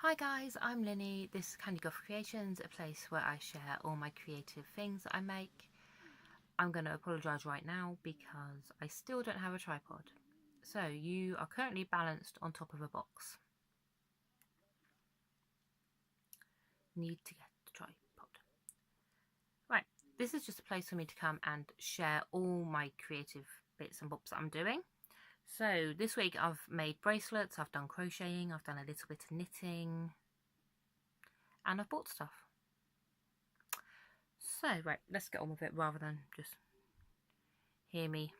Hi guys, I'm Linny. This is Candy Goth Creations, a place where I share all my creative things that I make. I'm going to apologise right now because I still don't have a tripod. So you are currently balanced on top of a box. Need to get the tripod. Right, this is just a place for me to come and share all my creative bits and bobs that I'm doing. So this week I've made bracelets, I've done crocheting, I've done a little bit of knitting, and I've bought stuff. So, right, let's get on with it rather than just hear me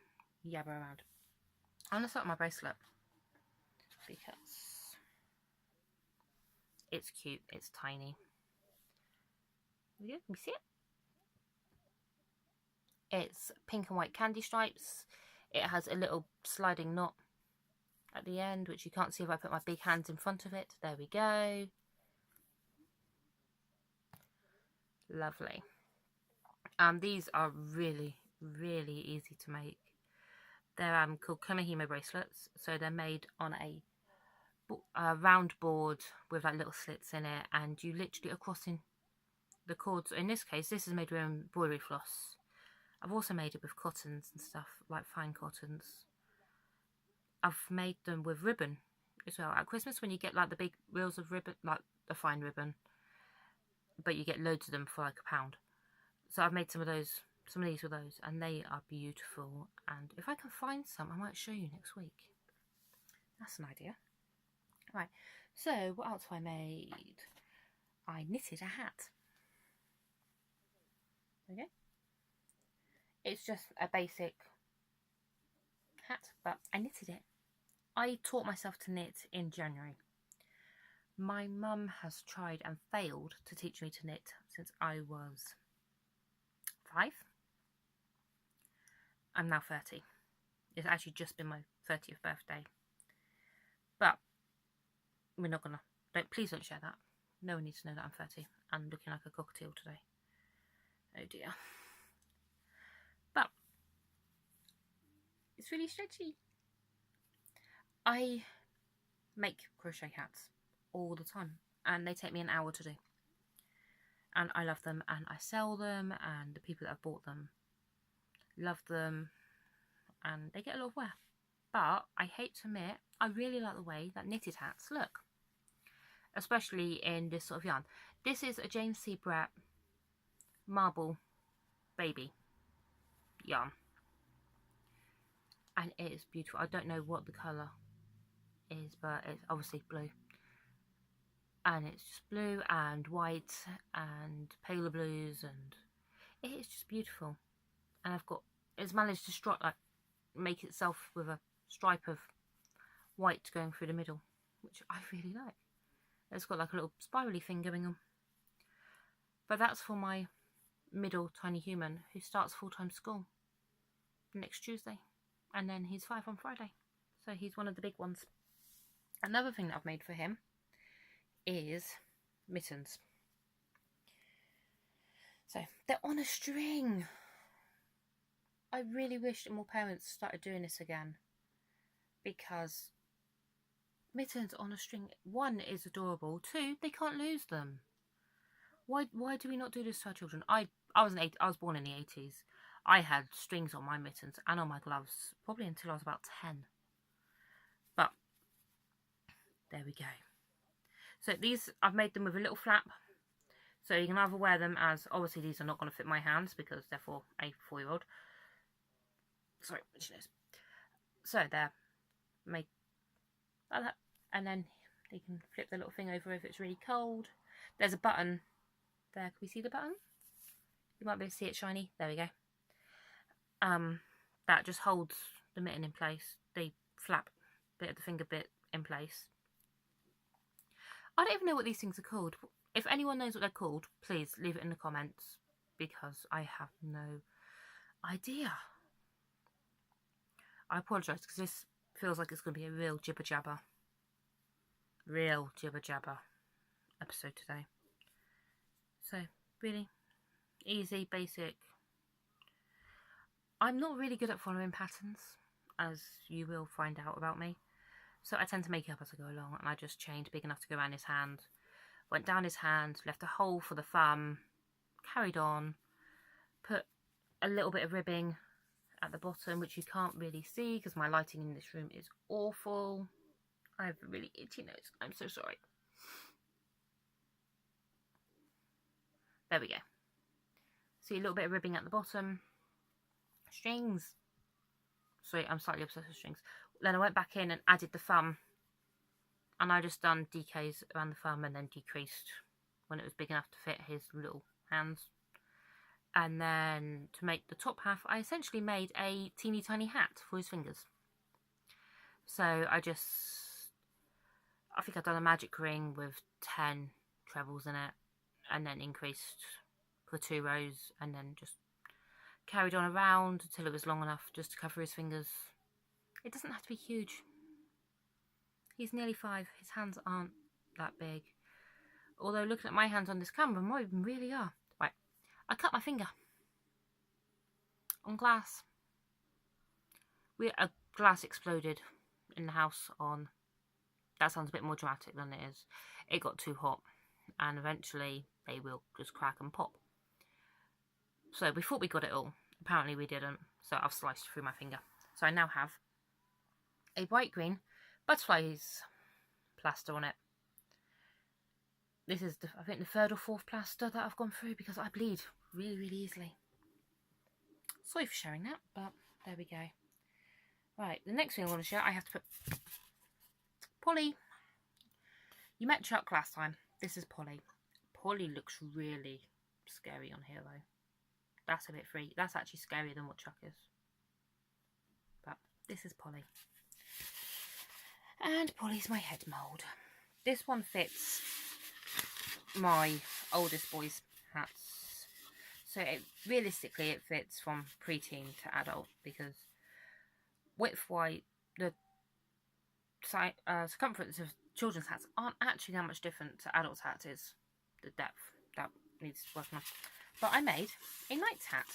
yabber around. I'm going to start with my bracelet because it's cute, it's tiny. There we go, can you see it? It's pink and white candy stripes. It has a little sliding knot at the end, which you can't see if I put my big hands in front of it. There we go. Lovely. These are really, really easy to make. They're called Kamihimo bracelets. So they're made on a round board with like little slits in it, and you literally are crossing the cords. In this case, this is made with embroidery floss. I've also made it with cottons and stuff, like fine cottons. I've made them with ribbon as well. At Christmas, when you get like the big reels of ribbon, like a fine ribbon, but you get loads of them for like £1. So I've made some of these with those, and they are beautiful. And if I can find some, I might show you next week. That's an idea. Right, so what else have I made? I knitted a hat. Okay. It's just a basic hat, but I knitted it. I taught myself to knit in January. My mum has tried and failed to teach me to knit since I was 5. I'm now 30. It's actually just been my 30th birthday. But we're not gonna, please don't share that. No one needs to know that I'm 30 and looking like a cockatiel today. Oh dear. But it's really stretchy. I make crochet hats all the time, and they take me an hour to do. And I love them, and I sell them, and the people that have bought them love them, and they get a lot of wear. But I hate to admit, I really like the way that knitted hats look, especially in this sort of yarn. This is a James C. Brett marble baby yarn, and it is beautiful. I don't know what the colour is, but it's obviously blue, and it's just blue and white and paler blues, and it is just beautiful. And it's managed to make itself with a stripe of white going through the middle, which I really like. It's got like a little spirally thing going on. But that's for my middle tiny human who starts full-time school next Tuesday, and then he's 5 on Friday, so he's one of the big ones. Another thing that I've made for him is mittens. So they're on a string. I really wish more parents started doing this again, because mittens on a string, 1, is adorable, 2, they can't lose them. Why do we not do this to our children? I was born in the 80s. I had strings on my mittens and on my gloves probably until I was about 10. But there we go. So these, I've made them with a little flap. So you can either wear them as, obviously these are not going to fit my hands because they're for a 4-year-old. Sorry, which nose. So they're made like that. And then you can flip the little thing over if it's really cold. There's a button there. Can we see the button? You might be able to see it shiny. There we go. That just holds the mitten in place. The flap bit of the finger bit in place. I don't even know what these things are called. If anyone knows what they're called, please leave it in the comments, because I have no idea. I apologise because this feels like it's going to be a real jibber jabber episode today. So really easy, basic. I'm not really good at following patterns, as you will find out about me. So I tend to make it up as I go along, and I just chained big enough to go around his hand, went down his hand, left a hole for the thumb, carried on, put a little bit of ribbing at the bottom, which you can't really see because my lighting in this room is awful. I have a really itchy nose. I'm so sorry. There we go. See a little bit of ribbing at the bottom. Strings. Sorry, I'm slightly obsessed with strings. Then I went back in and added the thumb. And I just done decays around the thumb and then decreased when it was big enough to fit his little hands. And then to make the top half, I essentially made a teeny tiny hat for his fingers. So I think I've done a magic ring with 10 trebles in it, and then increased for 2 rows, and then just carried on around until it was long enough just to cover his fingers. It doesn't have to be huge. He's nearly 5. His hands aren't that big. Although looking at my hands on this camera, mine really are. Right, I cut my finger on glass. A glass exploded in the house on... That sounds a bit more dramatic than it is. It got too hot, and eventually they will just crack and pop. So we thought we got it all. Apparently we didn't. So I've sliced through my finger. So I now have a bright green butterflies plaster on it. This is, I think, the 3rd or 4th plaster that I've gone through because I bleed really, really easily. Sorry for sharing that, but there we go. Right, the next thing I want to share, I have to put Polly. You met Chuck last time. This is Polly. Polly looks really scary on here though. That's a bit freaky. That's actually scarier than what Chuck is. But this is Polly. And Polly's my head mould. This one fits my oldest boy's hats. So realistically it fits from preteen to adult because width-wise, the circumference of children's hats aren't actually that much different to adults' hats. Is the depth that needs working on. But I made a knight's hat.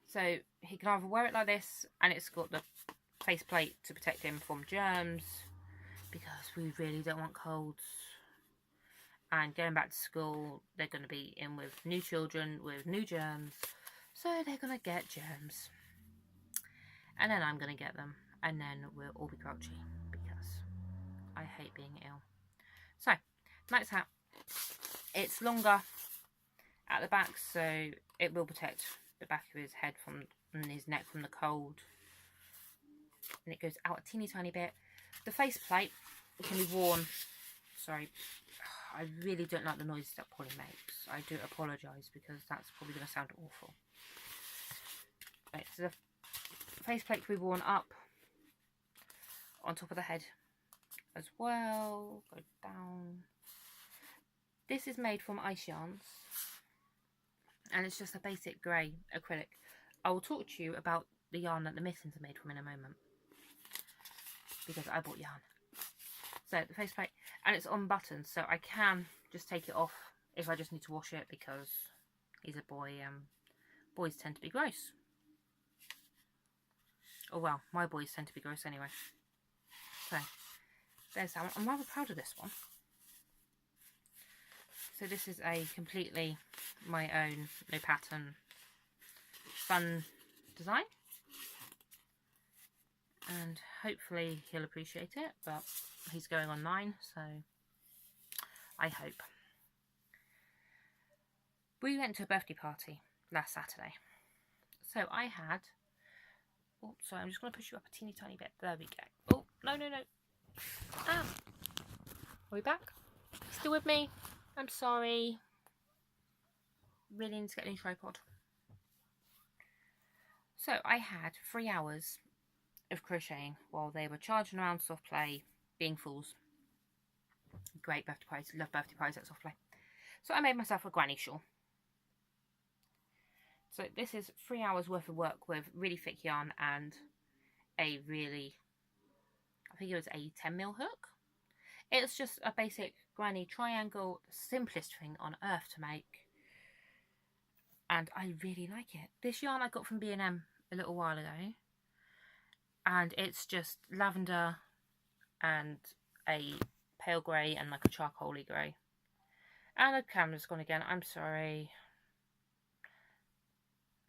So he can either wear it like this, and it's got the faceplate to protect him from germs, because we really don't want colds. And going back to school, they're going to be in with new children with new germs, so they're going to get germs. And then I'm going to get them, and then we'll all be grouchy, because I hate being ill. So, knight's hat. It's longer at the back, so it will protect the back of his head and his neck from the cold. And it goes out a teeny tiny bit. The faceplate can be worn. Sorry, I really don't like the noises that Polly makes. I do apologise because that's probably going to sound awful. Right, so the faceplate can be worn up on top of the head as well. Go down. This is made from ice yarns, and it's just a basic grey acrylic. I will talk to you about the yarn that the mittens are made from in a moment, because I bought yarn. So the faceplate, and it's on buttons, so I can just take it off if I just need to wash it, because he's a boy. Boys tend to be gross. Oh well, my boys tend to be gross anyway. So there's that one. I'm rather proud of this one. So this is a completely my own, no pattern, fun design. And hopefully he'll appreciate it, but he's going on 9, so I hope. We went to a birthday party last Saturday. So I had... Oh, sorry, I'm just going to push you up a teeny tiny bit. There we go. Oh, no, no, no. Ah. Are we back? Still with me? I'm sorry. Really need to get a new tripod. So I had 3 hours of crocheting while they were charging around soft play, being fools. Great birthday parties. Love birthday parties at soft play. So I made myself a granny shawl. So this is 3 hours worth of work with really thick yarn and a really, I think it was a 10mm hook. It's just a basic granny triangle, simplest thing on earth to make. And I really like it. This yarn I got from B&M a little while ago. And it's just lavender and a pale grey and like a charcoaly grey. And the camera's gone again. I'm sorry.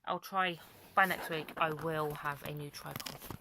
I'll try. By next week, I will have a new tripod.